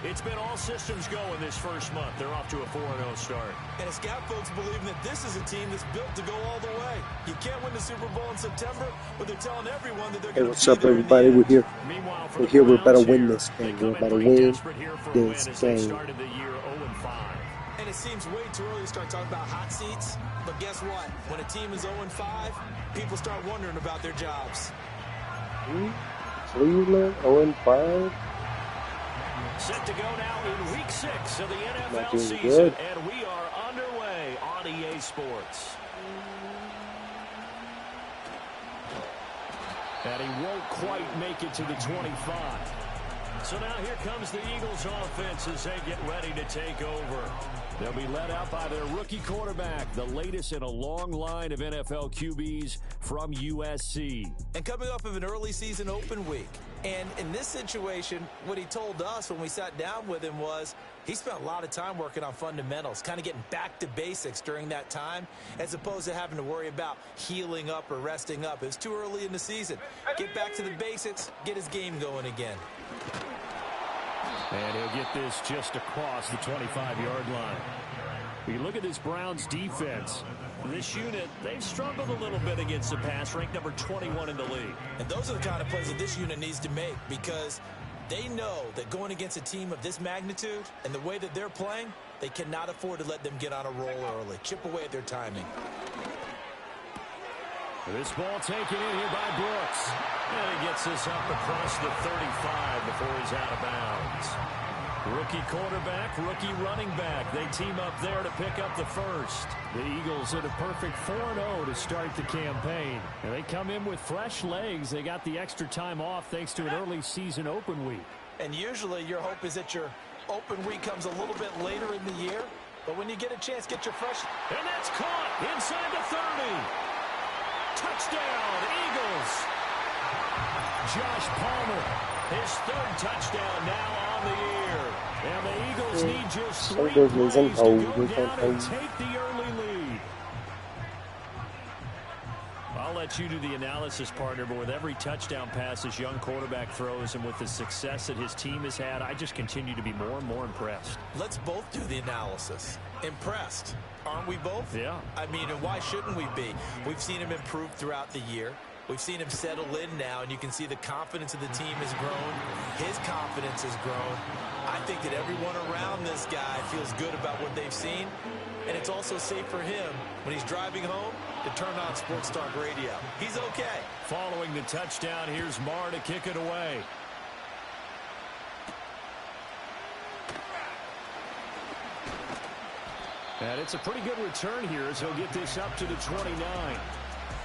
It's been all systems go in this first month. They're off to a 4-0 start. And the scout folks believe that this is a team that's built to go all the way. You can't win the Super Bowl in September, but they're telling everyone that they're going to what's up, everybody? We're here. We're here. We're about to win this game. We're about to win this game. And it seems way too early to start talking about hot seats. But guess what? When a team is 0-5, people start wondering about their jobs. Cleveland 0-5. Set to go now in week 6 of the NFL season, good. and we are underway on EA Sports. And he won't quite make it to the 25. So now here comes the Eagles offense as they get ready to take over. They'll be led out by their rookie quarterback, the latest in a long line of NFL QBs from USC. And coming off of an early season open week. And in this situation, what he told us when we sat down with him was he spent a lot of time working on fundamentals, kind of getting back to basics during that time, as opposed to having to worry about healing up or resting up. It was too early in the season. Get back to the basics, get his game going again. And he'll get this just across the 25-yard line. We look at this Browns defense. This unit, they've struggled a little bit against the pass, ranked number 21 in the league. And those are the kind of plays that this unit needs to make, because they know that going against a team of this magnitude and the way that they're playing, they cannot afford to let them get on a roll early. Chip away at their timing. This ball taken in here by Brooks. And he gets this up across the 35 before he's out of bounds. Rookie quarterback, rookie running back. They team up there to pick up the first. The Eagles at a perfect 4-0 to start the campaign. And they come in with fresh legs. They got the extra time off thanks to an early season open week. And usually your hope is that your open week comes a little bit later in the year. But when you get a chance, get your fresh. And that's caught inside the 30. Touchdown, Eagles. Josh Palmer, his third touchdown now on the year. And the Eagles need just 3 plays to go down and take the early lead. I'll let you do the analysis, partner, but with every touchdown pass this young quarterback throws and with the success that his team has had, I just continue to be more and more impressed. Let's both do the analysis. Impressed. Aren't we both? Yeah. I mean, and why shouldn't we be? We've seen him improve throughout the year. We've seen him settle in now, and you can see the confidence of the team has grown. His confidence has grown. I think that everyone around this guy feels good about what they've seen, and it's also safe for him when he's driving home to turn on Sports Talk Radio. He's okay. Following the touchdown, here's Marr to kick it away. And it's a pretty good return here as he'll get this up to the 29.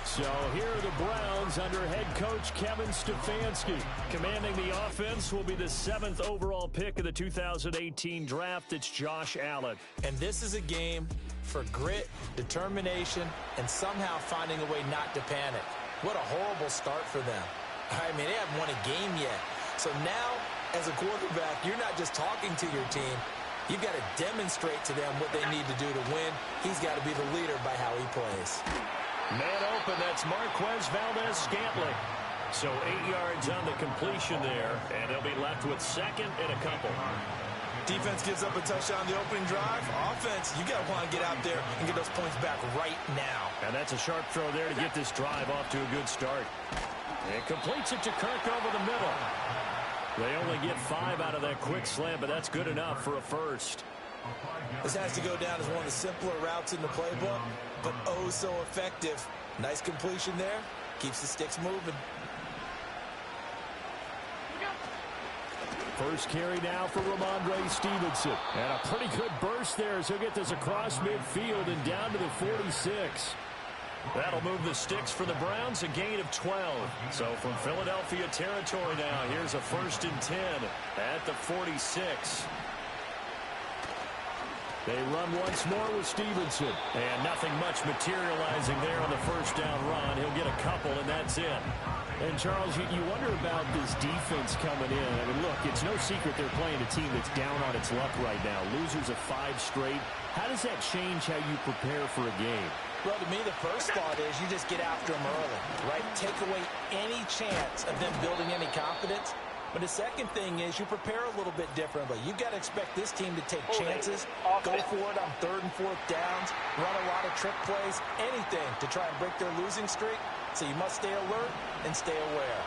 So here are the Browns under head coach Kevin Stefanski. Commanding the offense will be the 7th overall pick of the 2018 draft. It's Josh Allen. And this is a game for grit, determination, and somehow finding a way not to panic. What a horrible start for them. I mean, they haven't won a game yet. So now, as a quarterback, you're not just talking to your team. You've got to demonstrate to them what they need to do to win. He's got to be the leader by how he plays. Man open, that's Marquez Valdez-Scantling. So 8 yards on the completion there, and they'll be left with second and a couple. Defense gives up a touchdown on the opening drive. Offense, you got to want to get out there and get those points back right now. And that's a sharp throw there to get this drive off to a good start. And completes it to Kirk over the middle. They only get 5 out of that quick slant, but that's good enough for a first. This has to go down as one of the simpler routes in the playbook, but oh so effective. Nice completion there. Keeps the sticks moving. First carry now for Ramondre Stevenson. And a pretty good burst there as he'll get this across midfield and down to the 46. That'll move the sticks for the Browns, a gain of 12. So from Philadelphia territory now, here's a 1st and 10 at the 46. They run once more with Stevenson. And nothing much materializing there on the first down run. He'll get a couple, and that's it. And, Charles, you wonder about this defense coming in. I mean, look, it's no secret they're playing a team that's down on its luck right now. Losers of 5 straight. How does that change how you prepare for a game? Well, to me, the first thought is you just get after them early, right? Take away any chance of them building any confidence. But the second thing is you prepare a little bit differently. You've got to expect this team to take chances, go for it on 3rd and 4th downs, run a lot of trick plays, anything to try and break their losing streak. So you must stay alert and stay aware.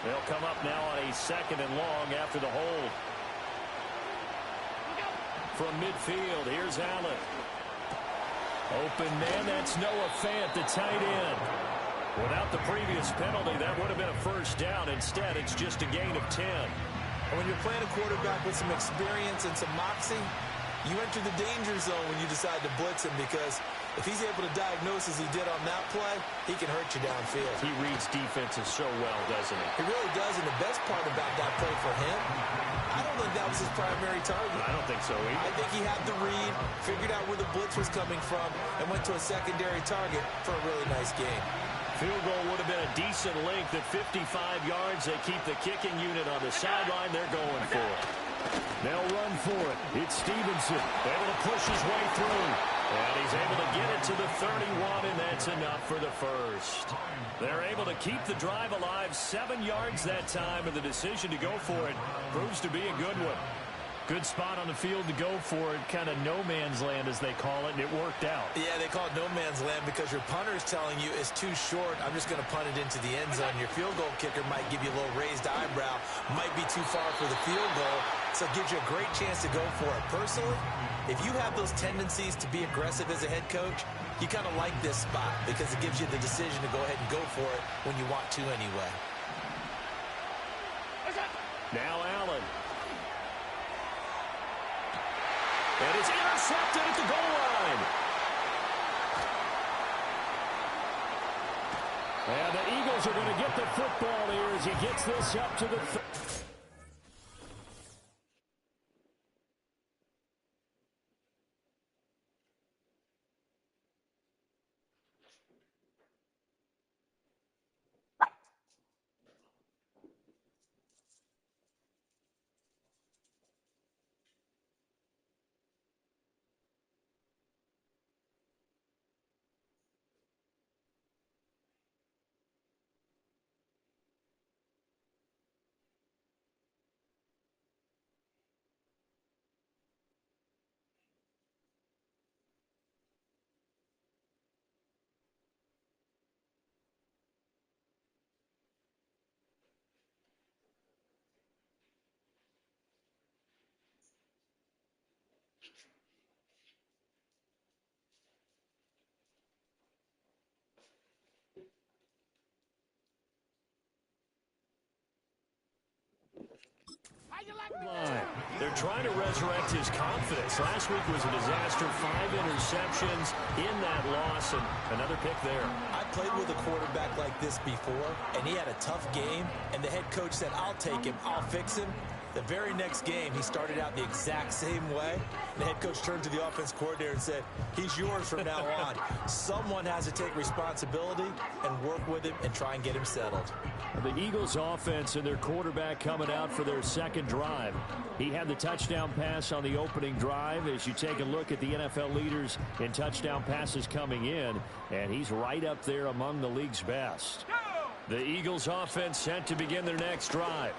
They'll come up now on a 2nd and long after the hold. From midfield, here's Allen. Open man, that's Noah Fant, the tight end. Without the previous penalty, that would have been a first down. Instead, it's just a gain of 10. And when you're playing a quarterback with some experience and some moxie, you enter the danger zone when you decide to blitz him, because if he's able to diagnose as he did on that play, he can hurt you downfield. He reads defenses so well, doesn't he? He really does, and the best part about that play for him, I don't think that was his primary target. I don't think so either. I think he had the read, figured out where the blitz was coming from, and went to a secondary target for a really nice game. Field goal would have been a decent length at 55 yards. They keep the kicking unit on the sideline. They're going for it. They'll run for it. It's Stevenson able to push his way through. And he's able to get it to the 31, and that's enough for the first. They're able to keep the drive alive, 7 yards that time, and the decision to go for it proves to be a good one. Good spot on the field to go for it, kind of no man's land as they call it, and it worked out. Yeah, they call it no man's land because your punter is telling you it's too short. I'm just going to punt it into the end zone. Your field goal kicker might give you a little raised eyebrow, might be too far for the field goal, so it gives you a great chance to go for it. Personally, if you have those tendencies to be aggressive as a head coach, you kind of like this spot because it gives you the decision to go ahead and go for it when you want to anyway. Now Allen. And it's intercepted at the goal line. And the Eagles are going to get the football here as he gets this up to the... They're trying to resurrect his confidence. Last week was a disaster. 5 interceptions in that loss, and another pick there. I played with a quarterback like this before, and he had a tough game, and the head coach said, I'll take him, I'll fix him. The very next game, he started out the exact same way. The head coach turned to the offense coordinator and said, he's yours from now on. Someone has to take responsibility and work with him and try and get him settled. The Eagles offense and their quarterback coming out for their second drive. He had the touchdown pass on the opening drive. As you take a look at the NFL leaders in touchdown passes coming in, and he's right up there among the league's best. The Eagles offense set to begin their next drive.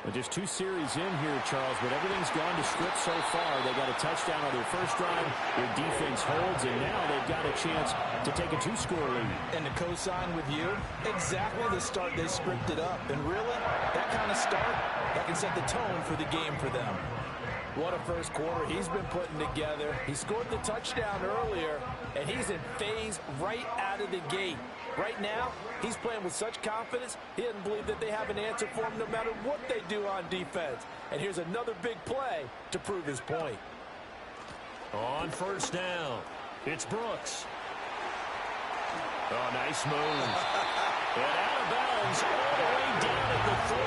Well, just 2 series in here, Charles, but everything's gone to script so far. They got a touchdown on their first drive. Their defense holds, and now they've got a chance to take a 2-score lead. And to co-sign with you, exactly the start they scripted up. And really, that kind of start, that can set the tone for the game for them. What a first quarter he's been putting together. He scored the touchdown earlier, and he's in phase right out of the gate. Right now, he's playing with such confidence, he doesn't believe that they have an answer for him no matter what they do on defense. And here's another big play to prove his point. On first down, it's Brooks. Oh, nice move. And out of bounds all the way down at the 3.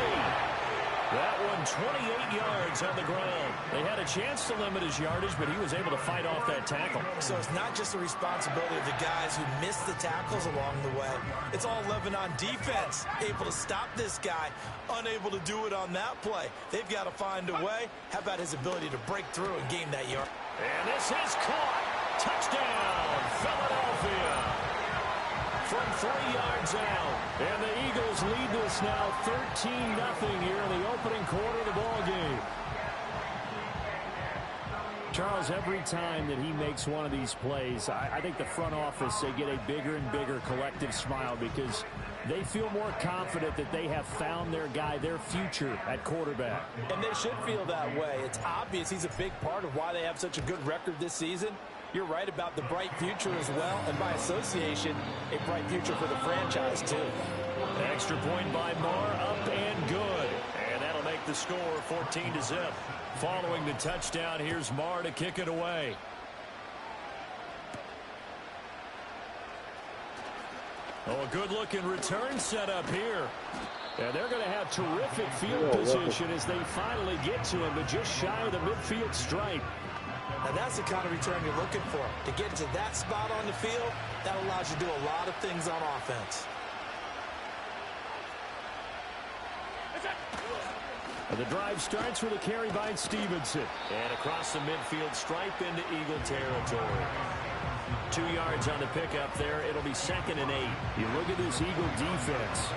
That one 28 yards on the ground. They had a chance to limit his yardage, but he was able to fight off that tackle. So it's not just the responsibility of the guys who missed the tackles along the way. It's all 11 on defense, able to stop this guy, unable to do it on that play. They've got to find a way. How about his ability to break through and gain that yard? And this is caught. Touchdown, Philadelphia. from 3 yards out. And the Eagles lead this now 13-0 here in the opening quarter of the ball game. Charles, every time that he makes one of these plays, I think the front office, they get a bigger and bigger collective smile because they feel more confident that they have found their guy, their future at quarterback. And they should feel that way. It's obvious he's a big part of why they have such a good record this season. You're right about the bright future as well, and by association, a bright future for the franchise too. Extra point by Marr, up and good. And that'll make the score 14-0. Following the touchdown, here's Marr to kick it away. Oh, a good-looking return set up here. And they're going to have terrific field position as they finally get to him, but just shy of the midfield stripe. Now that's the kind of return you're looking for. To get into that spot on the field, that allows you to do a lot of things on offense. And the drive starts with a carry by Stevenson. And across the midfield stripe into Eagle territory. 2 yards on the pickup there. It'll be 2nd and 8. You look at this Eagle defense.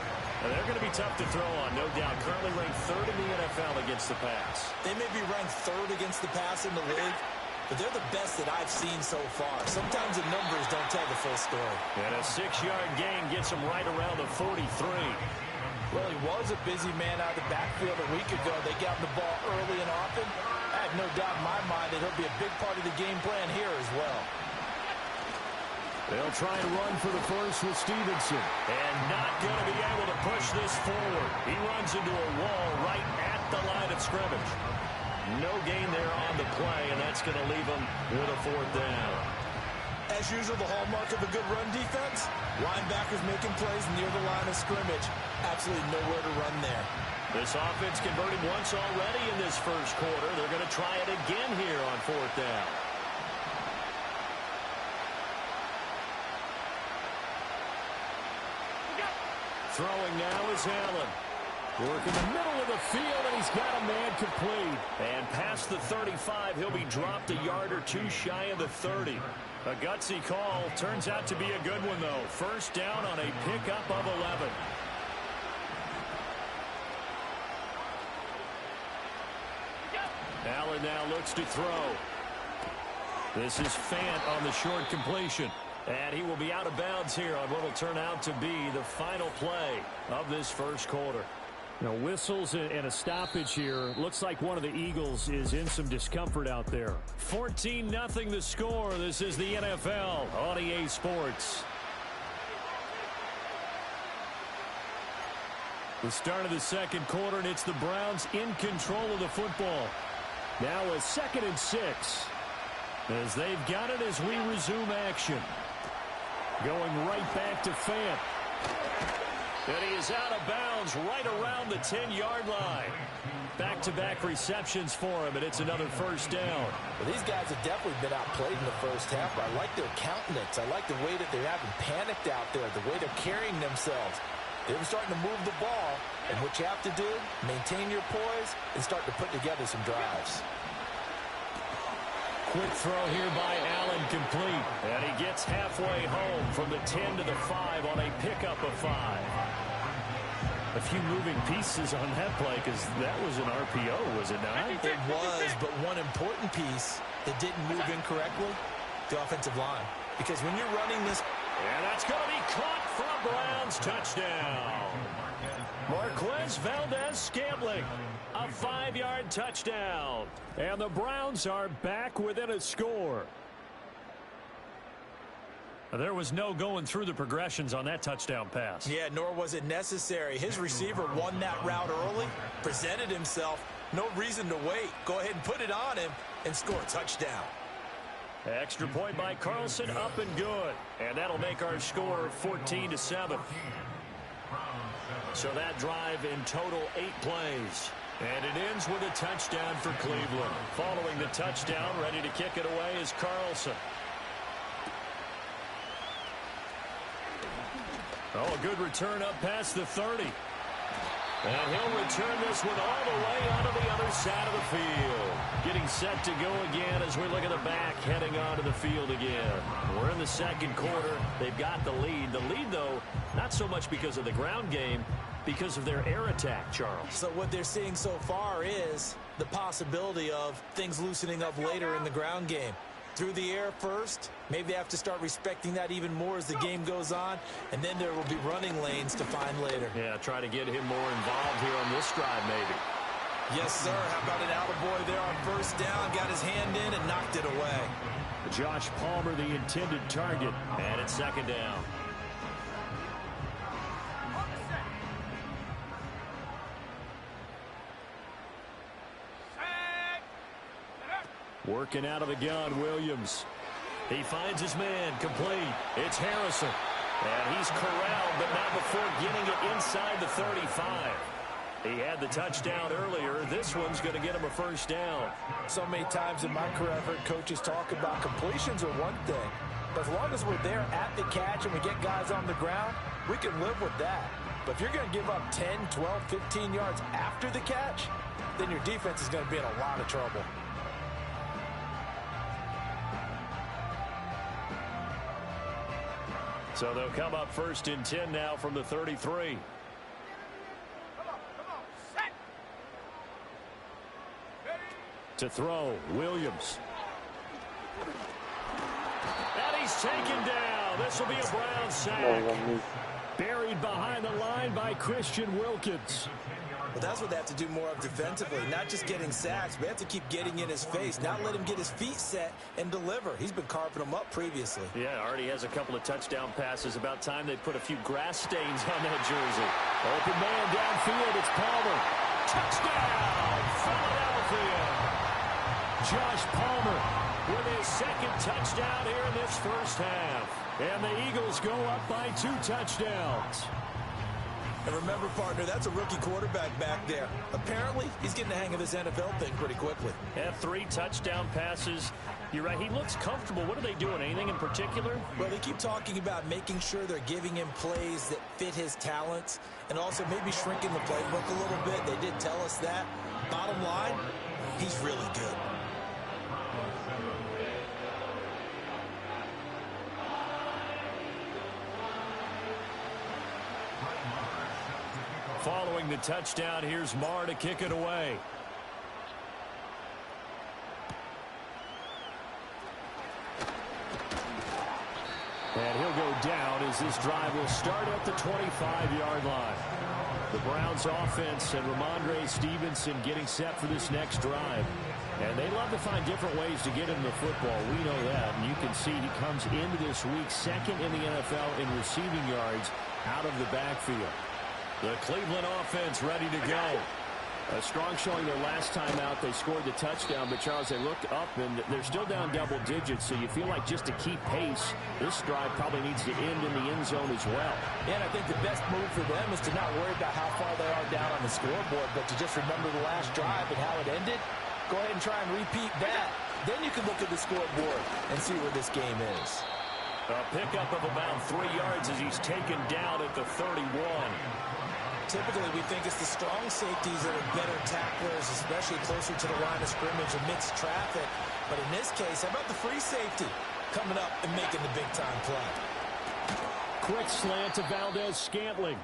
They're going to be tough to throw on, no doubt. Currently ranked 3rd in the NFL against the pass. They may be ranked 3rd against the pass in the league, but they're the best that I've seen so far. Sometimes the numbers don't tell the full story. And a 6-yard gain gets him right around the 43. Well, he was a busy man out of the backfield a week ago. They got him the ball early and often. I have no doubt in my mind that he'll be a big part of the game plan here as well. They'll try and run for the first with Stevenson. And not going to be able to push this forward. He runs into a wall right at the line of scrimmage. No gain there on the play, and that's going to leave him with a 4th down. As usual, the hallmark of a good run defense, linebackers making plays near the line of scrimmage. Absolutely nowhere to run there. This offense converted once already in this first quarter. They're going to try it again here on 4th down. Throwing now is Allen. Working the middle of the field, and he's got a man complete. And past the 35, he'll be dropped a yard or two shy of the 30. A gutsy call. Turns out to be a good one, though. First down on a pickup of 11. Allen now looks to throw. This is Fant on the short completion. And he will be out of bounds here on what will turn out to be the final play of this first quarter. Now, whistles and a stoppage here. Looks like one of the Eagles is in some discomfort out there. 14-0 the score. This is the NFL on EA Sports. The start of the second quarter, and it's the Browns in control of the football. Now a 2nd and 6. As they've got it as we resume action. Going right back to Fant. And he is out of bounds right around the 10-yard line. Back-to-back receptions for him, and it's another first down. Well, these guys have definitely been outplayed in the first half. I like their countenance. I like the way that they're having panicked out there, the way they're carrying themselves. They're starting to move the ball, and what you have to do, maintain your poise and start to put together some drives. Quick throw here by Allen, complete. And he gets halfway home from the 10 to the 5 on a pickup of 5. A few moving pieces on that play because that was an RPO, was it not? It was, but one important piece that didn't move incorrectly, the offensive line. Because when you're running this... And that's going to be caught for a Browns touchdown. Marquez Valdez-Scantling, a 5-yard touchdown. And the Browns are back within a score. There was no going through the progressions on that touchdown pass. Yeah, nor was it necessary. His receiver won that route early, presented himself. No reason to wait. Go ahead and put it on him and score a touchdown. Extra point by Carlson, up and good. And that'll make our score 14-7. So that drive in total 8 plays. And it ends with a touchdown for Cleveland. Following the touchdown, ready to kick it away is Carlson. Oh, a good return up past the 30. And he'll return this one all the way onto the other side of the field. Getting set to go again as we look at the back, heading onto the field again. We're in the second quarter. They've got the lead. The lead, though, not so much because of the ground game, because of their air attack, Charles. So what they're seeing so far is the possibility of things loosening up later in the ground game. Through the air first, maybe they have to start respecting that even more as the game goes on, and then there will be running lanes to find later. Yeah, try to get him more involved here on this drive, maybe. Yes, sir. How about an attaboy there on first down? Got his hand in and knocked it away. Josh Palmer, the intended target, and it's second down. Working out of the gun, Williams. He finds his man, complete. It's Harrison. And he's corralled, but not before getting it inside the 35. He had the touchdown earlier. This one's going to get him a first down. So many times in my career, I've heard coaches talk about completions are one thing. But as long as we're there at the catch and we get guys on the ground, we can live with that. But if you're going to give up 10, 12, 15 yards after the catch, then your defense is going to be in a lot of trouble. So they'll come up first and 10 now from the 33. To throw, Williams. And he's taken down. This will be a Brown sack. Buried behind the line by Christian Wilkins. Well, that's what they have to do more of defensively, not just getting sacks, but they have to keep getting in his face, not let him get his feet set and deliver. He's been carving them up previously. Yeah, already has a couple of touchdown passes. About time they put a few grass stains on that jersey. Open man downfield. It's Palmer. Touchdown, Philadelphia. Josh Palmer with his second touchdown here in this first half. And the Eagles go up by 2 touchdowns. And remember, partner, that's a rookie quarterback back there. Apparently, he's getting the hang of this NFL thing pretty quickly. Had 3 touchdown passes. You're right, he looks comfortable. What are they doing? Anything in particular? Well, they keep talking about making sure they're giving him plays that fit his talents and also maybe shrinking the playbook a little bit. They did tell us that. Bottom line, he's really good. Following the touchdown, here's Marr to kick it away. And he'll go down as this drive will start at the 25-yard line. The Browns offense and Ramondre Stevenson getting set for this next drive. And they love to find different ways to get him the football. We know that. And you can see he comes into this week second in the NFL in receiving yards out of the backfield. The Cleveland offense ready to go. A strong showing their last time out. They scored the touchdown, but Charles, they looked up and they're still down double digits, so you feel like just to keep pace, this drive probably needs to end in the end zone as well. And I think the best move for them is to not worry about how far they are down on the scoreboard, but to just remember the last drive and how it ended. Go ahead and try and repeat that. Then you can look at the scoreboard and see where this game is. A pickup of about 3 yards as he's taken down at the 31. Typically, we think it's the strong safeties that are better tacklers, especially closer to the line of scrimmage amidst traffic. But in this case, how about the free safety coming up and making the big-time play? Quick slant to Valdez-Scantling.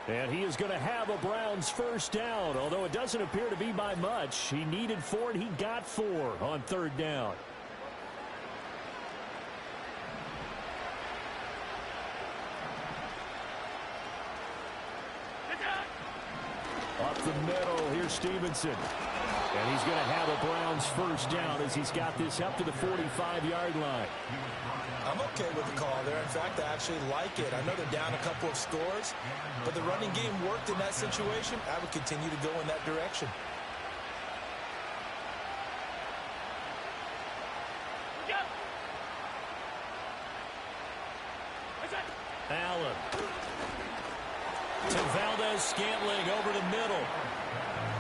And he is going to have a Browns first down, although it doesn't appear to be by much. He needed 4, and he got 4 on third down. Up the middle, here's Stevenson. And he's going to have a Browns first down as he's got this up to the 45-yard line. I'm okay with the call there. In fact, I actually like it. I know they're down a couple of scores, but the running game worked in that situation. I would continue to go in that direction. Allen. To Valdez-Scantling over the middle.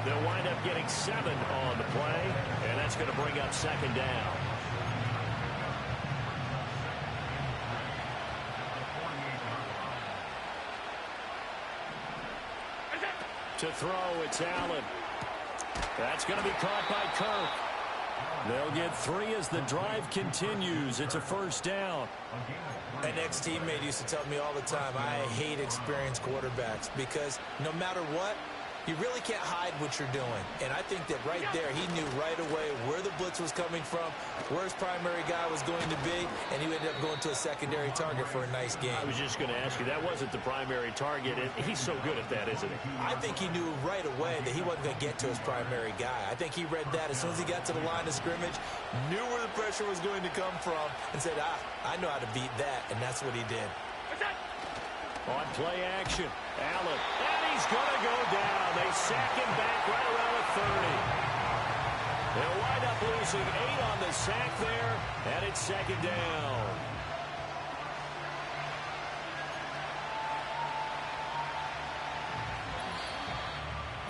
They'll wind up getting 7 on the play, and that's going to bring up second down. To To throw, it's Allen. That's going to be caught by Kirk. They'll get 3 as the drive continues. It's a first down. An ex-teammate used to tell me all the time, I hate experienced quarterbacks because no matter what, you really can't hide what you're doing. And I think that right there, he knew right away where the blitz was coming from, where his primary guy was going to be, and he ended up going to a secondary target for a nice game. I was just going to ask you, that wasn't the primary target. He's so good at that, isn't he? I think he knew right away that he wasn't going to get to his primary guy. I think he read that as soon as he got to the line of scrimmage, knew where the pressure was going to come from, and said, I know how to beat that, and that's what he did. On play action, Allen, and he's going to go down. They sack him back right around the 30. They'll wind up losing 8 on the sack there, and it's second down.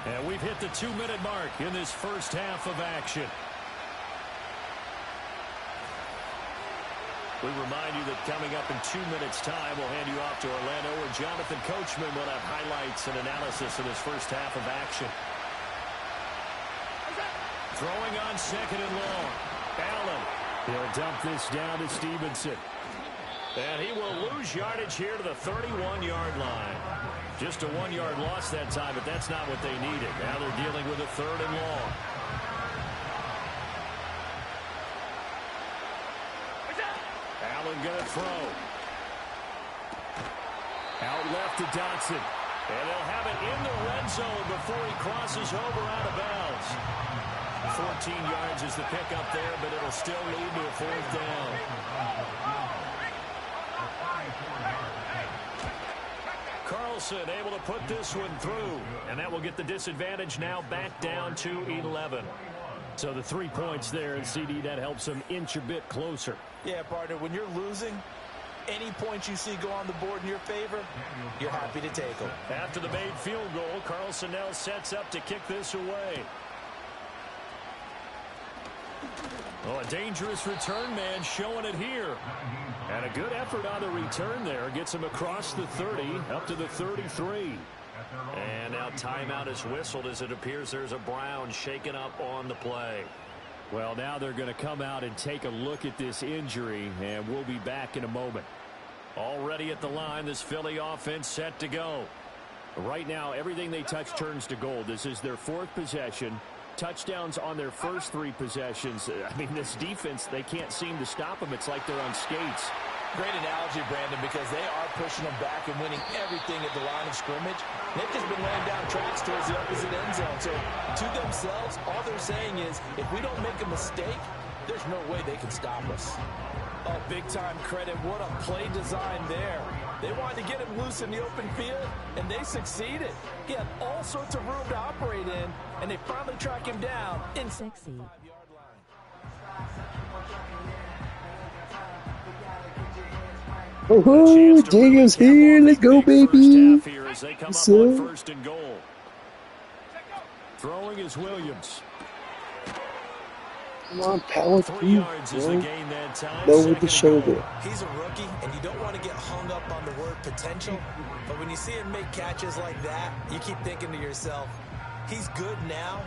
And we've hit the 2-minute mark in this first half of action. We remind you that coming up in 2 minutes' time, we'll hand you off to Orlando, where Jonathan Coachman will have highlights and analysis of this first half of action. Throwing on second and long. Allen. He'll dump this down to Stevenson. And he will lose yardage here to the 31-yard line. Just a 1-yard loss that time, but that's not what they needed. Now they're dealing with a third and long. Allen going to throw. Out left to Dotson. And they'll have it in the red zone before he crosses over out of bounds. 14 yards is the pickup there, but it'll still lead to a fourth down. Carlson able to put this one through. And that will get the disadvantage now back down to 11. So the 3 points there, and CD, that helps them inch a bit closer. Yeah, partner, when you're losing, any points you see go on the board in your favor, you're happy to take them. After the made field goal, Carlson now sets up to kick this away. Oh, a dangerous return man showing it here. And a good effort on the return there. Gets him across the 30, up to the 33. And now timeout is whistled as it appears there's a Brown shaken up on the play. Well, now they're going to come out and take a look at this injury, and we'll be back in a moment. Already at the line, this Philly offense set to go. Right now, everything they touch turns to gold. This is their 4th possession. Touchdowns on their first 3 possessions. I mean, this defense, they can't seem to stop them. It's like they're on skates. Great analogy, Brandon, because they are pushing them back and winning everything at the line of scrimmage. They've just been laying down tracks towards the opposite end zone. So to themselves, all they're saying is, if we don't make a mistake, there's no way they can stop us. Oh, big-time credit. What a play design there. They wanted to get him loose in the open field, and they succeeded. He had all sorts of room to operate in, and they finally track him down inside the 5-yard line. Oh, Daniel's here. Let's go, baby. What's up? First and goal. Throwing is Williams. Come on, power 3 through, yards is the bro. gain that time. Low with the shoulder. He's a rookie, and you don't want to get hung up on the word potential. But when you see him make catches like that, you keep thinking to yourself, he's good now.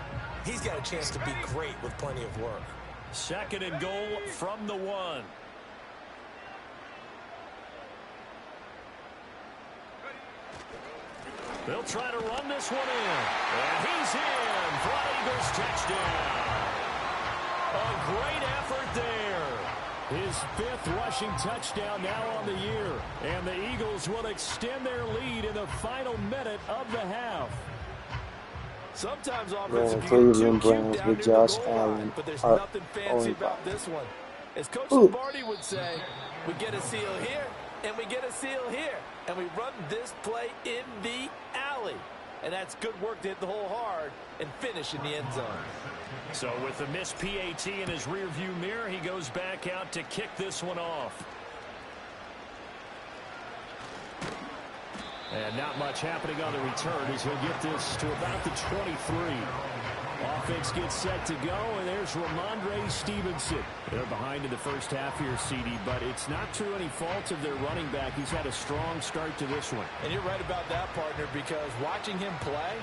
He's got a chance to be great with plenty of work. Second and goal from the 1. They'll try to run this one in. And he's in for an Eagles touchdown. A great effort there. His 5th rushing touchdown now on the year. And the Eagles will extend their lead in the final minute of the half. Sometimes Man, offensive Cleveland Browns with Josh Allen but there's are nothing fancy on about fire. this one. As Coach Ooh. Lombardi would say, we get a seal here, and we get a seal here. And we run this play in the alley. And that's good work to hit the hole hard and finish in the end zone. So with the missed PAT in his rearview mirror, he goes back out to kick this one off. And not much happening on the return as he'll get this to about the 23. Offense gets set to go, and there's Ramondre Stevenson. They're behind in the first half here, CD, but it's not through any fault of their running back. He's had a strong start to this one. And you're right about that, partner, because watching him play,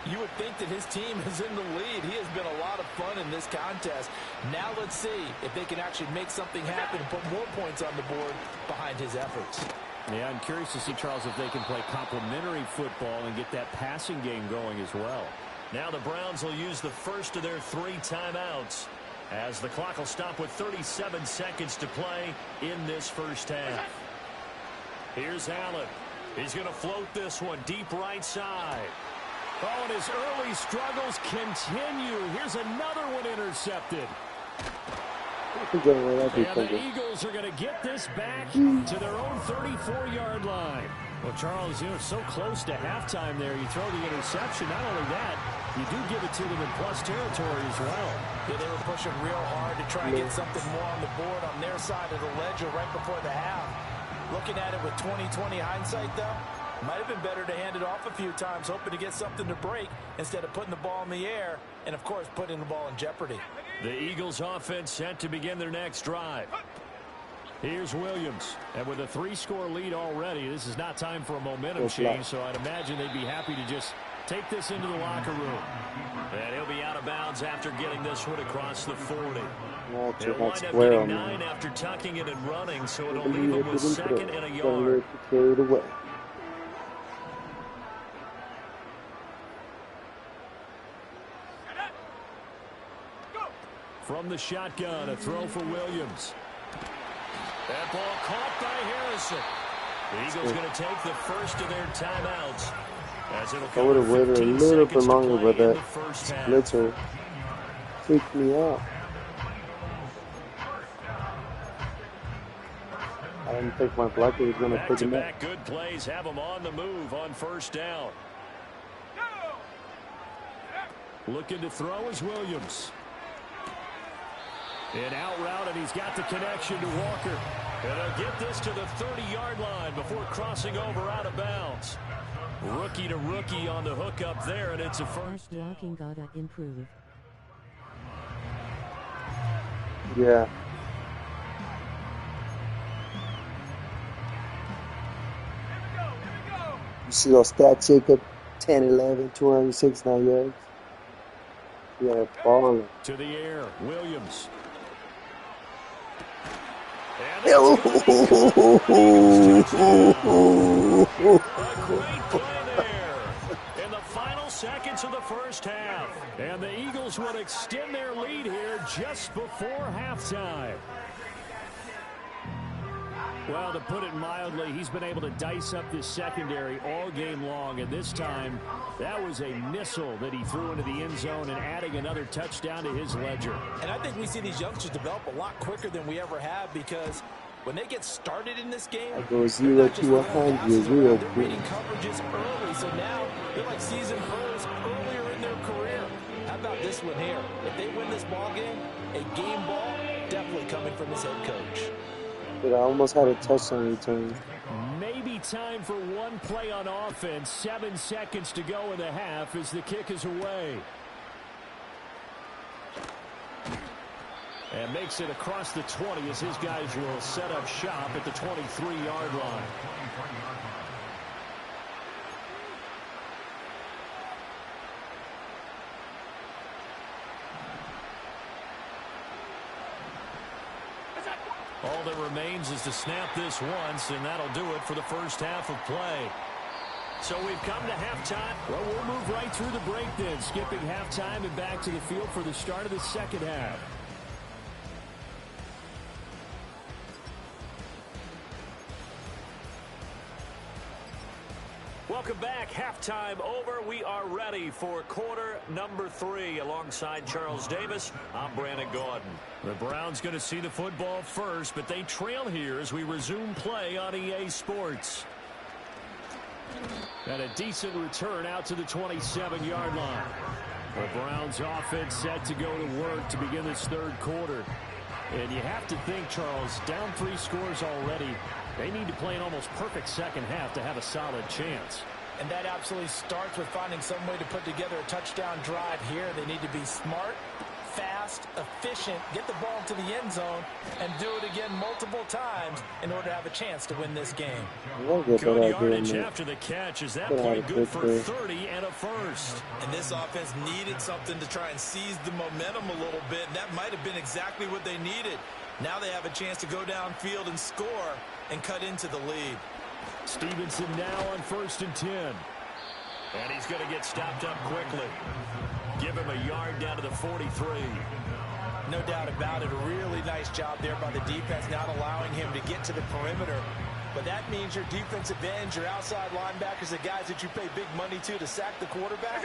You would think that his team is in the lead. He has been a lot of fun in this contest. Now let's see if they can actually make something happen and put more points on the board behind his efforts. Yeah, I'm curious to see, Charles, if they can play complementary football and get that passing game going as well. Now the Browns will use the first of their 3 timeouts as the clock will stop with 37 seconds to play in this first half. Here's Allen. He's going to float this one deep right side. Oh, and his early struggles continue. Here's another one intercepted. And the Eagles are going to get this back to their own 34-yard line. Well, Charles, you know, so close to halftime there. You throw the interception. Not only that, you do give it to them in plus territory as well. Yeah, they were pushing real hard to try and get something more on the board on their side of the ledger right before the half. Looking at it with 20/20 hindsight, though, might have been better to hand it off a few times, hoping to get something to break instead of putting the ball in the air and, of course, putting the ball in jeopardy. The Eagles offense set to begin their next drive. Here's Williams. And with a 3-score lead already, this is not time for a momentum change, so I'd imagine they'd be happy to just take this into the locker room. And he'll be out of bounds after getting this one across the 40. He'll wind up getting 9 after tucking it and running, so it'll leave him with 2nd and a yard. From the shotgun, a throw for Williams. That ball caught by Harrison. The Eagles going to take the first of their timeouts. As it'll I would have waited a little bit longer, but that blitzer freaked me out. I didn't think my blocker was going to pick him up. Back-to-back good plays have him on the move on first down. Looking to throw is Williams. An out route, and he's got the connection to Walker. And they'll get this to the 30-yard line before crossing over out of bounds. Rookie to rookie on the hook up there, and it's a first. Blocking gotta improve. Yeah. You see those stats, Jacob? 10, 11, 269 yards. Yeah, balling. To the air, Williams. A great play there in the final seconds of the first half. And the Eagles would extend their lead here just before halftime. Well, to put it mildly, he's been able to dice up this secondary all game long, and this time that was a missile that he threw into the end zone and adding another touchdown to his ledger. And I think we see these youngsters develop a lot quicker than we ever have, because when they get started in this game, I go 0 to 100, 0. They're reading coverages early, so now they're like seasoned pros earlier in their career. How about this one here? If they win this ball game, a game ball definitely coming from his head coach. But I almost had a touchdown return. Maybe time for one play on offense. 7 seconds to go in the half as the kick is away. And makes it across the 20 as his guys will set up shop at the 23-yard line. All that remains is to snap this once, and that'll do it for the first half of play. So we've come to halftime. Well, we'll move right through the break then, skipping halftime and back to the field for the start of the second half. Welcome back. Halftime over. We are ready for quarter number 3. Alongside Charles Davis, I'm Brandon Gaudin. The Browns going to see the football first, but they trail here as we resume play on EA Sports. And a decent return out to the 27-yard line. The Browns offense set to go to work to begin this third quarter. And you have to think, Charles, down 3 scores already. They need to play an almost perfect second half to have a solid chance. And that absolutely starts with finding some way to put together a touchdown drive here. They need to be smart, fast, efficient, get the ball into the end zone, and do it again multiple times in order to have a chance to win this game. Good yardage after the catch. Is that point good for 30 and a first? And this offense needed something to try and seize the momentum a little bit, and that might have been exactly what they needed. Now they have a chance to go downfield and score and cut into the lead. Stevenson now on 1st and 10. And he's going to get stopped up quickly. Give him a yard down to the 43. No doubt about it. A really nice job there by the defense, not allowing him to get to the perimeter. But that means your defensive ends, your outside linebackers, the guys that you pay big money to sack the quarterback,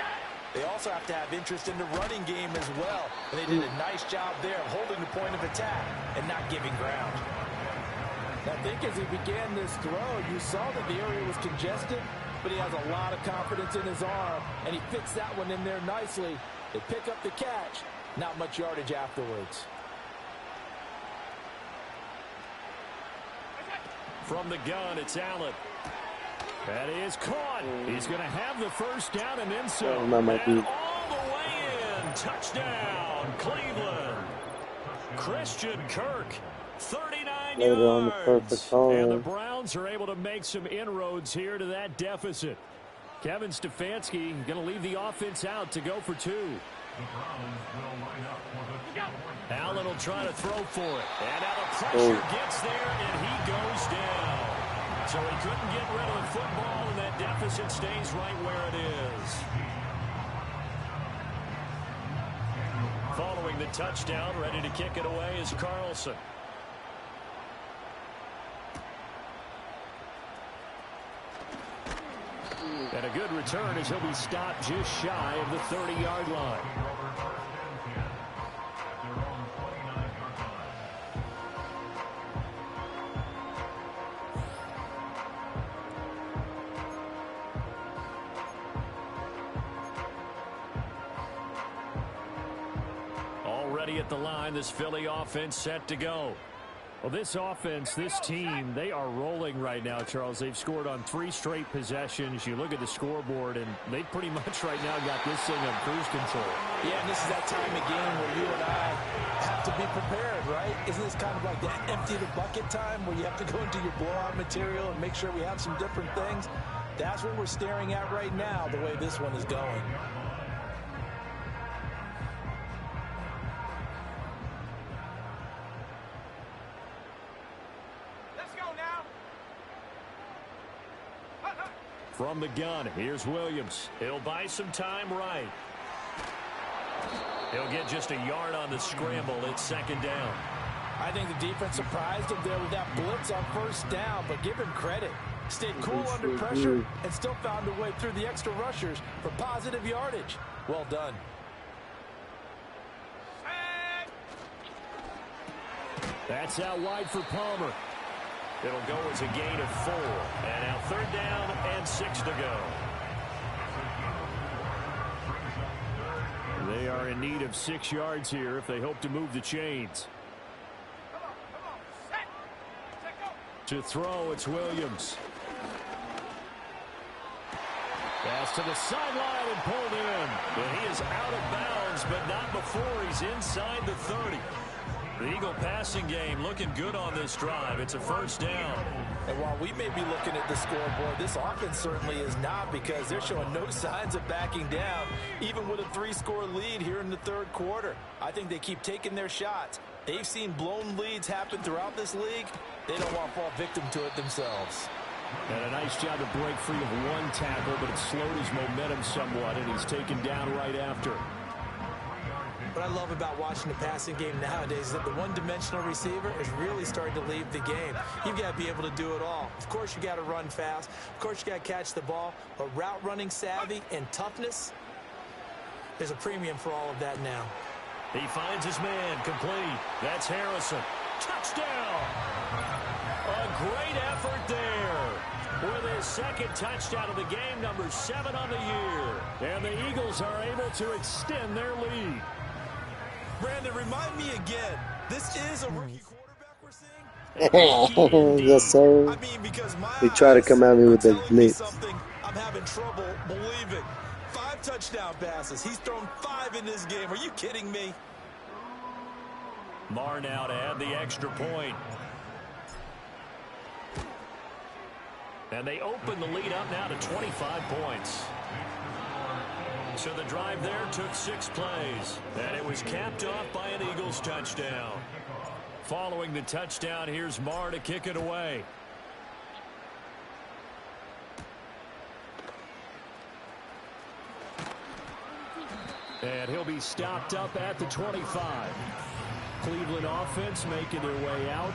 they also have to have interest in the running game as well. And they did a nice job there of holding the point of attack and not giving ground. I think as he began this throw, you saw that the area was congested, but he has a lot of confidence in his arm, and he fits that one in there nicely. They pick up the catch. Not much yardage afterwards. From the gun, it's Allen. That is caught. He's going to have the first down and then some. And all the way in. Touchdown, Cleveland. Christian Kirk, 39 yards. And the Browns are able to make some inroads here to that deficit. Kevin Stefanski going to leave the offense out to go for 2. Allen will try to throw for it. And now the pressure gets there, and he goes down. So he couldn't get rid of the football, and that deficit stays right where it is. Following the touchdown, ready to kick it away is Carlson. And a good return as he'll be stopped just shy of the 30-yard line. Already at the line, this Philly offense set to go. Well, this offense, this team, they are rolling right now, Charles. They've scored on 3 straight possessions. You look at the scoreboard, and they pretty much right now got this thing on cruise control. Yeah, and this is that time of game where you and I have to be prepared, right? Isn't this kind of like that empty the bucket time where you have to go into your blowout material and make sure we have some different things? That's what we're staring at right now, the way this one is going. From the gun, here's Williams. He'll buy some time right. He'll get just a yard on the scramble. It's 2nd down. I think the defense surprised him there with that blitz on 1st down, but give him credit. Stayed cool under pressure and still found a way through the extra rushers for positive yardage. Well done. That's out wide for Palmer. It'll go as a gain of 4. And now 3rd down and 6 to go. They are in need of 6 yards here if they hope to move the chains. To throw, it's Williams. Pass to the sideline and pulled in. But he is out of bounds, but not before he's inside the 30. The Eagle passing game looking good on this drive. It's a 1st down. And while we may be looking at the scoreboard, this offense certainly is not, because they're showing no signs of backing down, even with a 3-score lead here in the 3rd quarter. I think they keep taking their shots. They've seen blown leads happen throughout this league. They don't want to fall victim to it themselves. And a nice job to break free of 1 tackle, but it slowed his momentum somewhat, and he's taken down right after. What I love about watching the passing game nowadays is that the one-dimensional receiver is really starting to leave the game. You've got to be able to do it all. Of course, you got to run fast. Of course, you got to catch the ball. But route running savvy and toughness, there's a premium for all of that now. He finds his man, complete. That's Harrison. Touchdown! A great effort there. With his 2nd touchdown of the game, number 7 on the year. And the Eagles are able to extend their lead. Brandon, remind me again, this is a rookie quarterback we're seeing? Yes, sir. I mean, because they try to come at me with the blitz. I'm having trouble believing. 5 touchdown passes. He's thrown 5 in this game. Are you kidding me? Marr now to add the extra point. And they open the lead up now to 25 points. So the drive there took 6 plays. And it was capped off by an Eagles touchdown. Following the touchdown, here's Marr to kick it away. And he'll be stopped up at the 25. Cleveland offense making their way out.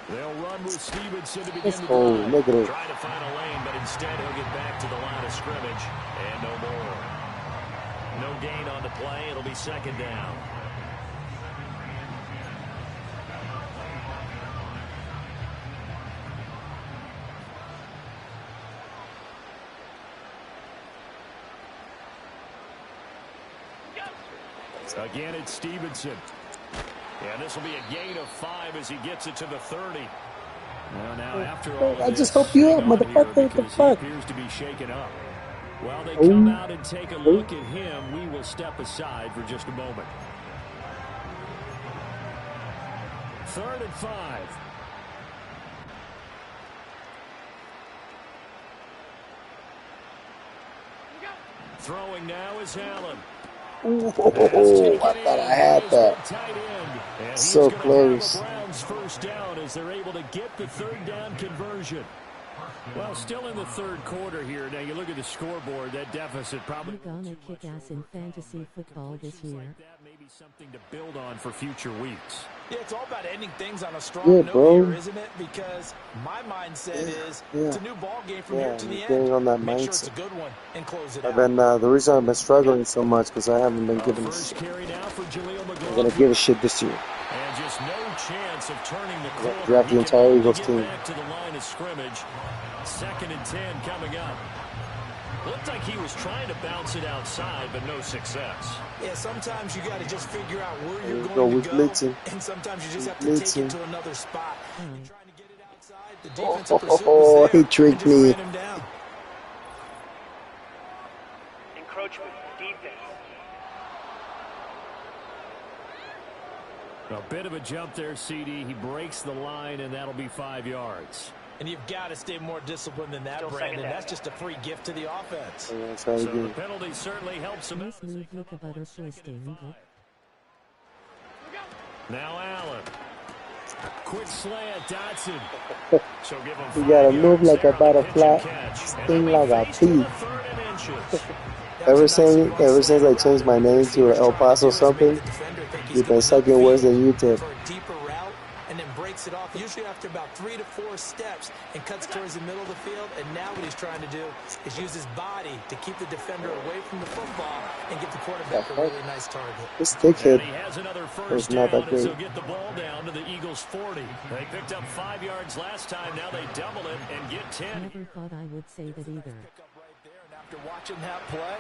They'll run with Stevenson to begin the drive. Look at it. Trying to find a lane, but instead he'll get back to the line of scrimmage. And no more. No gain on the play. It'll be second down. Again, it's Stevenson. And this will be a gain of 5 as he gets it to the 30. Well, now after all I just hope you up, motherfucker. What the fuck? He appears to be shaken up. While they come out and take a look at him, we will step aside for just a moment. 3rd and 5. Throwing now is Allen. Ooh, I thought I had that. So close. Browns first down as they're able to get the 3rd down conversion. Well, still in the 3rd quarter here. Now you look at the scoreboard. That deficit probably gonna kick ass in fantasy football this year. Maybe something to build on for future weeks. Yeah, it's all about ending things on a strong note here, isn't it? Because my mindset is it's a new ball game from here to the end. Getting on that Make mindset. sure it's a good one and close it out. I've been the reason I've been struggling so much because I haven't been giving a shit. I'm gonna give a shit this year. And just no chance of turning the corner. Draft the entire Eagles team. Back to the line of scrimmage. 2nd and 10 coming up. Looked like he was trying to bounce it outside, but no success. Yeah, sometimes you got to just figure out where you're going to go, blitzing. and sometimes you just have to take it to another spot. You're trying to get it outside. The defensive pursuit Oh, was there. he tricked me. Ran him down. Encroachment, defense. A bit of a jump there, CD. He breaks the line, and that'll be 5 yards. And you've got to stay more disciplined than that, Brandon. That's just a free gift to the offense. So the penalty certainly helps him. This move look a butter twisting. Now Allen. Quick slant, Dotson. So give him 5 You gotta move yards like a there on the butterfly, pitch and catch. sting And like they'll a be faced with bee. 3rd and inches. Ever since I changed my name to El Paso something, you've been sucking worse than you did. For a deeper route, and then breaks it off, usually after about 3 to 4 steps, and cuts towards the middle of the field. And now what he's trying to do is use his body to keep the defender away from the football and give the quarterback a really nice target. This dickhead He has another first was not down that as great. they'll get the ball down to the Eagles' 40. They picked up 5 yards last time. Now they double it and get 10. Never thought I would say that either. Pick up right there, and after watching that play,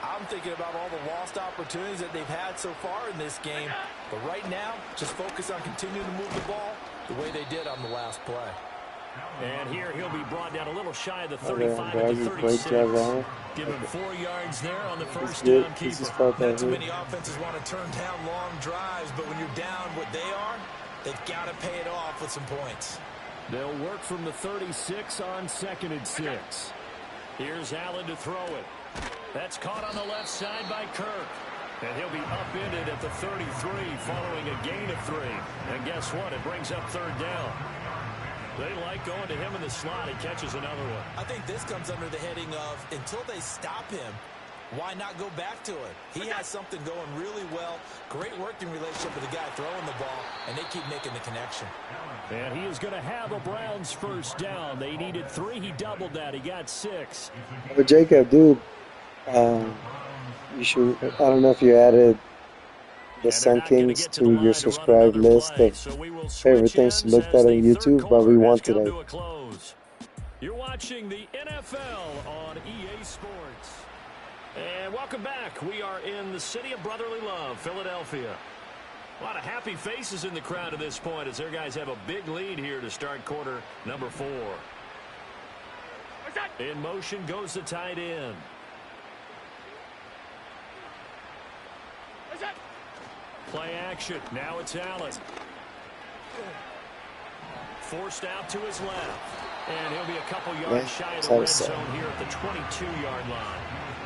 I'm thinking about all the lost opportunities that they've had so far in this game. But right now, just focus on continuing to move the ball the way they did on the last play. And here he'll be brought down a little shy of the Oh, yeah, 35 bro, to you 36. great job, Ryan. Give him 4 yards there on the first good. down This is keeper. felt Not right too here. many offenses want to turn down long drives, but when you're down what they are, they've got to pay it off with some points. They'll work from the 36 on 2nd and 6. Here's Allen to throw it. That's caught on the left side by Kirk. And he'll be upended at the 33 following a gain of 3. And guess what? It brings up 3rd down. They like going to him in the slot. He catches another one. I think this comes under the heading of until they stop him, why not go back to it? He has something going really well. Great working relationship with the guy throwing the ball, and they keep making the connection. And he is going to have a Browns first down. They needed 3. He doubled that. He got 6. But Jacob, dude, you should. I don't know if you added the Sun Kings to your subscribed list of favorite things to look at on YouTube, but we won today. You're watching the NFL on EA Sports. And welcome back. We are in the city of brotherly love, Philadelphia. A lot of happy faces in the crowd at this point as their guys have a big lead here to start quarter number 4. In motion goes the tight end. Play action. Now it's Allen. Forced out to his left. And he'll be a couple yards shy of the red zone here at the 22-yard line.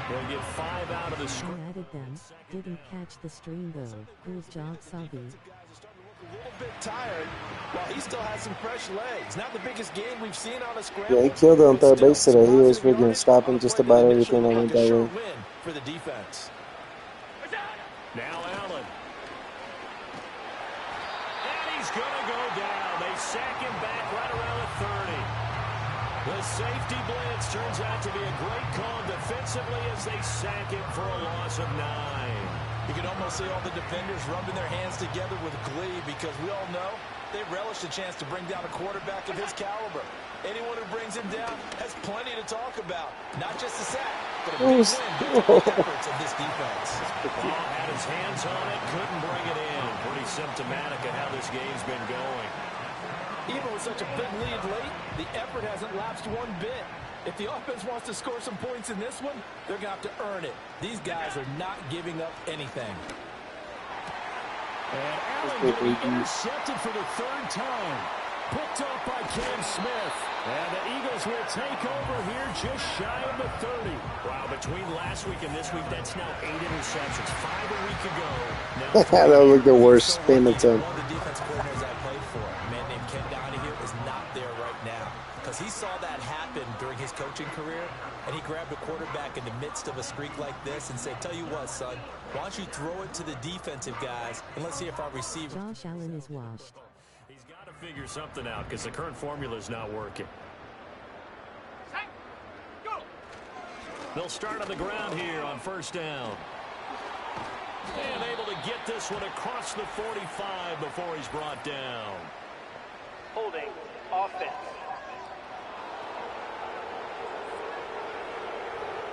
They'll get 5 out of the screen. Added them. Didn't catch the stream though. Whose job, Savi? A little bit tired, while he still has some fresh legs. Not the biggest game we've seen on a scramble. Yeah, he killed it on third base today. He was freaking stopping just about everything that went that way. For the defense. Now Allen. And he's going to go down. They sack him back right around the 30. The safety blitz turns out to be a great call defensively as they sack him for a loss of 9. You can almost see all the defenders rubbing their hands together with glee because we all know they relish the chance to bring down a quarterback of his caliber. Anyone who brings him down has plenty to talk about. Not just a sack, but a big win built on the efforts of this defense. Ball had his hands on it, couldn't bring it in. Pretty symptomatic of how this game's been going. Even with such a big lead late, the effort hasn't lapsed one bit. If the offense wants to score some points in this one, they're going to have to earn it. These guys are not giving up anything. And Allen getting intercepted for the 3rd time. Picked off by Cam Smith. And the Eagles will take over here just shy of the 30. Wow, between last week and this week, that's now 8 interceptions. 5 a week ago. That would look the worst spin attempt. One of the defense coordinators I played for, a man named Ken Donahue, is not there right now. Because he saw that happen during his coaching career, and he grabbed a quarterback in the midst of a streak like this and said, tell you what, son, why don't you throw it to the defensive guys, and let's see if our receiver... Josh Allen is washed. He's got to figure something out because the current formula is not working. They'll start on the ground here on 1st down. And able to get this one across the 45 before he's brought down. Holding offense.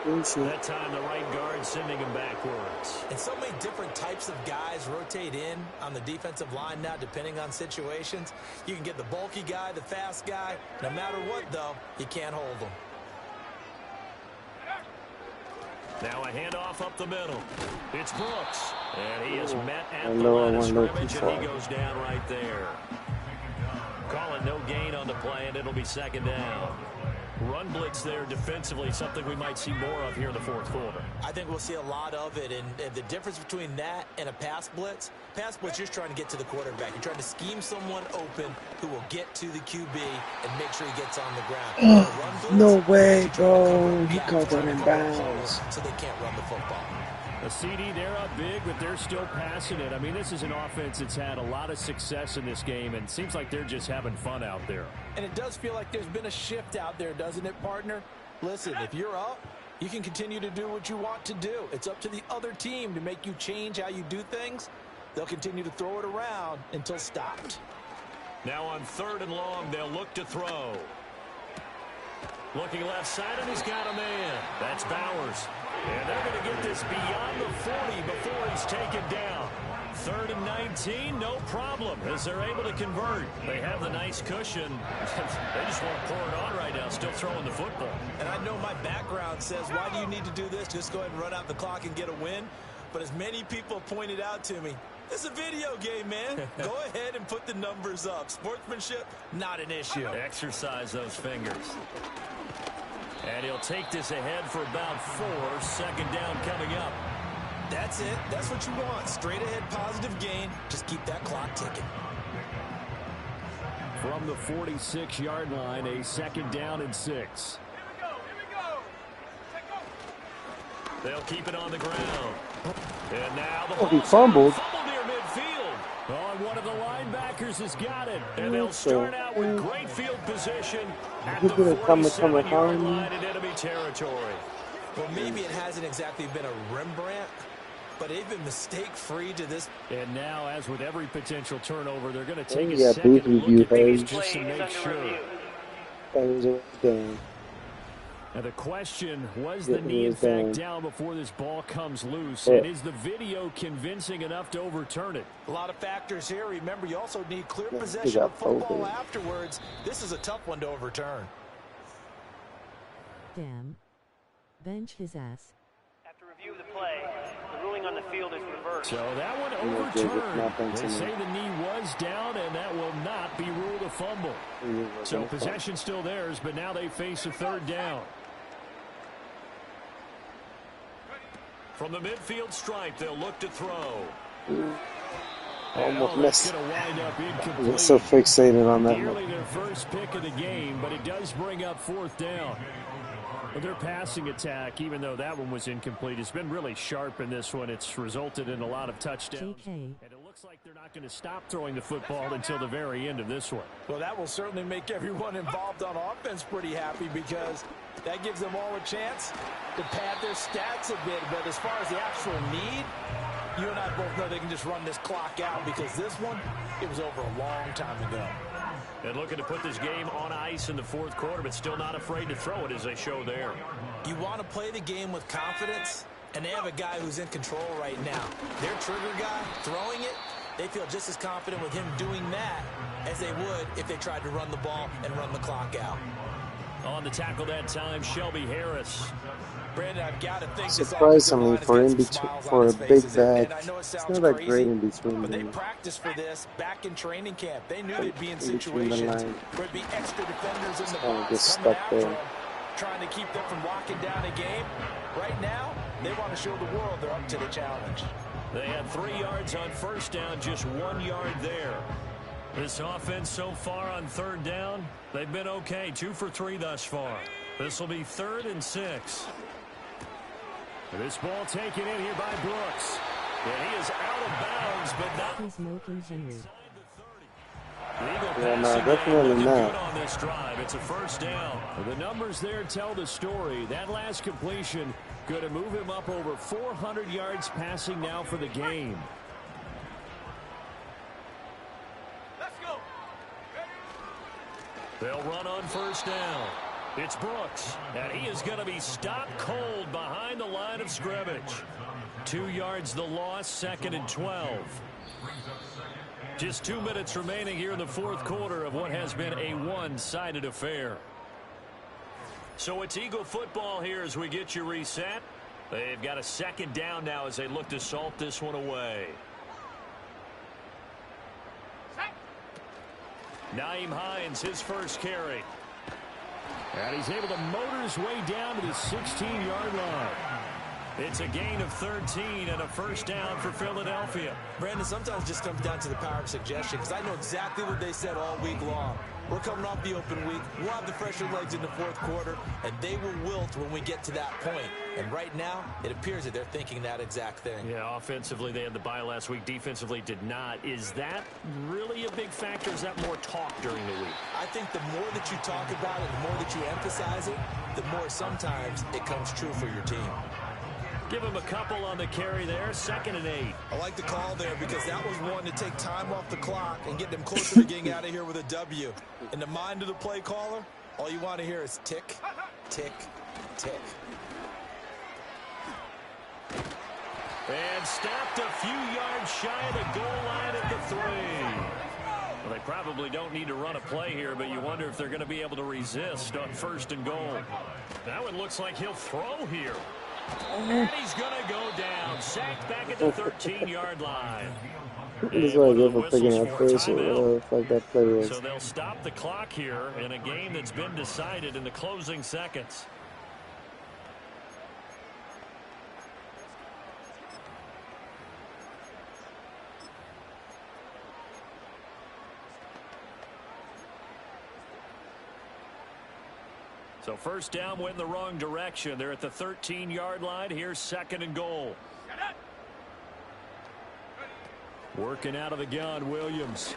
That time the right guard sending him backwards. And so many different types of guys rotate in on the defensive line now depending on situations. You can get the bulky guy, the fast guy. No matter what, though, you can't hold them. Now a handoff up the middle. It's Brooks. And he is met at the know line I of wanna know scrimmage, too and he far. goes down right there. Calling no gain on the play, and it'll be 2nd down. Run blitz there defensively, something we might see more of here in the 4th quarter. I think we'll see a lot of it, and the difference between that and a pass blitz, you're just trying to get to the quarterback. You're trying to scheme someone open who will get to the QB and make sure he gets on the ground. Run blitz, No way, you're trying to bro. cover He gaps, caught that trying to in cover bounds. holes so they can't run the football. A CD, they're up big, but they're still passing it. I mean, this is an offense that's had a lot of success in this game, and it seems like they're just having fun out there. And it does feel like there's been a shift out there, doesn't it, partner? Listen, if you're up, you can continue to do what you want to do. It's up to the other team to make you change how you do things. They'll continue to throw it around until stopped. Now on 3rd and long, they'll look to throw. Looking left side, and he's got a man. That's Bowers. And they're going to get this beyond the 40 before he's taken down. 3rd and 19, no problem, as they're able to convert. They have the nice cushion. They just want to pour it on right now, still throwing the football. And I know my background says, why do you need to do this? Just go ahead and run out the clock and get a win. But as many people pointed out to me, it's a video game, man. Go ahead and put the numbers up. Sportsmanship, not an issue. Exercise those fingers. And he'll take this ahead for about 4. 2nd down coming up. That's it. That's what you want. Straight ahead positive gain. Just keep that clock ticking. From the 46-yard line, a 2nd down and 6. They'll keep it on the ground. And now the he ball's fumbled. fumbled near midfield. Oh, and one of the linebackers has got it. And they'll start out with great field position at the 47-yard line in enemy territory. Well, maybe it hasn't exactly been a Rembrandt, but they've been mistake-free to this. And now, as with every potential turnover, they're going to take a Yeah, second booth look review at these page. just to make sure. That was done. Now the question, was the knee in fact down before this ball comes loose? And is the video convincing enough to overturn it? A lot of factors here. Remember, you also need clear possession of football afterwards. This is a tough one to overturn. Damn. Bench his ass. After review of the play, the ruling on the field is reversed. So that one overturned. They say the knee was down, and that will not be ruled a fumble. So possession still theirs, but now they face a third down. From the midfield stripe, they'll look to throw. Almost missed. They're so fixated on that. Nearly their first pick of the game, but it does bring up fourth down. But their passing attack, even though that one was incomplete, has been really sharp in this one. It's resulted in a lot of touchdowns. And it looks like they're not going to stop throwing the football until the very end of this one. Well, that will certainly make everyone involved on offense pretty happy because that gives them all a chance to pad their stats a bit. But as far as the actual need, you and I both know they can just run this clock out because this one, it was over a long time ago. And looking to put this game on ice in the fourth quarter, but still not afraid to throw it as they show there. You want to play the game with confidence, and they have a guy who's in control right now. Their trigger guy throwing it, they feel just as confident with him doing that as they would if they tried to run the ball and run the clock out. On the tackle that time, Shelby Harris. Brandon, I've got to think surprisingly for a big back, it's not that great in between. But they practiced for this back in training camp. They knew they'd be in situations where it'd be extra defenders in the box coming after them, trying to keep them from locking down a game. Right now, they want to show the world they're up to the challenge. They had 3 yards on first down, just 1 yard there. This offense so far on third down, they've been okay. 2 for 3 thus far. This will be 3rd and 6. This ball taken in here by Brooks. And he is out of bounds, but not inside the 30. Yeah, no, definitely not. On this drive. It's a first down. The numbers there tell the story. That last completion going to move him up over 400 yards passing now for the game. Let's go. They'll run on first down. It's Brooks, and he is going to be stopped cold behind the line of scrimmage. 2 yards the loss, 2nd and 12. Just 2 minutes remaining here in the fourth quarter of what has been a one-sided affair. So it's Eagle football here as we get you reset. They've got a 2nd down now as they look to salt this one away. Nyheim Hines, his first carry. And he's able to motor his way down to the 16-yard line. It's a gain of 13 and a first down for Philadelphia. Brandon, sometimes it just comes down to the power of suggestion because I know exactly what they said all week long. We're coming off the open week. We'll have the fresher legs in the fourth quarter, and they will wilt when we get to that point. And right now, it appears that they're thinking that exact thing. Yeah, offensively, they had the bye last week. Defensively, did not. Is that really a big factor? Is that more talk during the week? I think the more that you talk about it, the more that you emphasize it, the more sometimes it comes true for your team. Give him a couple on the carry there. 2nd and 8. I like the call there because that was one to take time off the clock and get them closer to getting out of here with a W. In the mind of the play caller, all you want to hear is tick, tick, tick. And stopped a few yards shy of the goal line at the 3. Well, they probably don't need to run a play here, but you wonder if they're going to be able to resist on 1st and goal. That one looks like he'll throw here. And he's going to go down. Sacked back at the 13-yard line. This is what I get for picking up first or whatever the fuck that play was. So they'll stop the clock here in a game that's been decided in the closing seconds. So first down went in the wrong direction. They're at the 13-yard line. Here's 2nd and goal. Working out of the gun, Williams.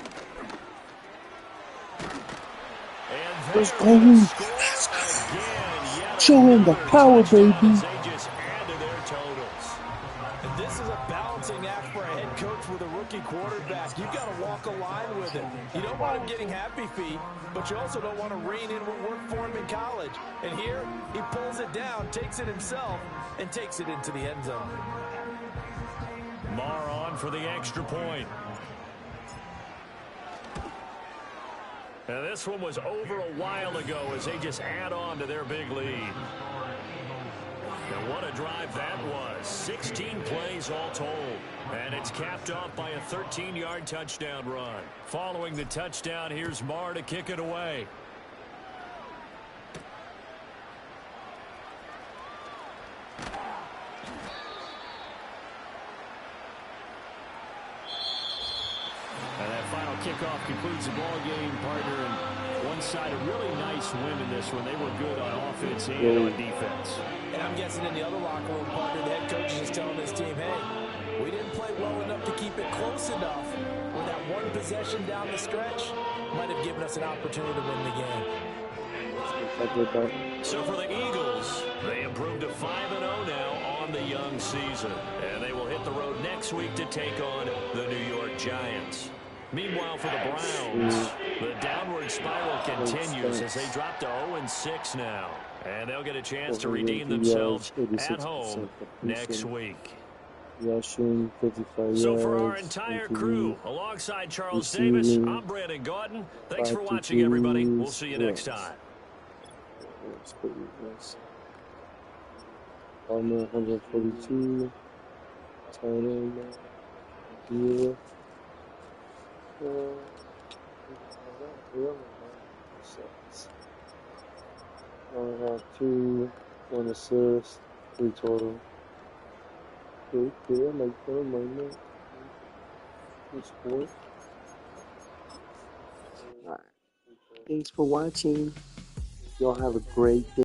And let's go. Let's go. Show him the power, baby. They just add to their totals. And this is a balancing act for a head coach with a rookie quarterback. You've got to walk walk a line with it. You don't want him getting happy feet, but you also don't want to rein in what worked for him in college. And here, he pulls it down, takes it himself, and takes it into the end zone. Marr on for the extra point. And this one was over a while ago as they just add on to their big lead. And what a drive that was. 16 plays all told. And it's capped off by a 13-yard touchdown run. Following the touchdown, here's Marr to kick it away. And that final kickoff concludes the ball game, partner. And one side a really nice win in this one. They were good on offense and on defense. And I'm guessing in the other locker room, partner, the head coach is just telling his team, hey, we didn't play well enough to keep it close enough where that one possession down the stretch might have given us an opportunity to win the game. So for the Eagles, they improved to 5-0 now on the young season. And they will hit the road next week to take on the New York Giants. Meanwhile, for the Browns, the downward spiral continues as they drop to 0-6 now. And they'll get a chance to redeem themselves at home next week. Rushing, 55 yards. So for our entire crew, alongside Charles Davis, I'm Brandon Gaudin. Thanks for watching, everybody. We'll see you next time. Armor 142. Tight end. Here. I have 2, 1 assist, 3 total. Okay, I like that, like that. Sport. Alright. Thanks for watching. Y'all have a great day.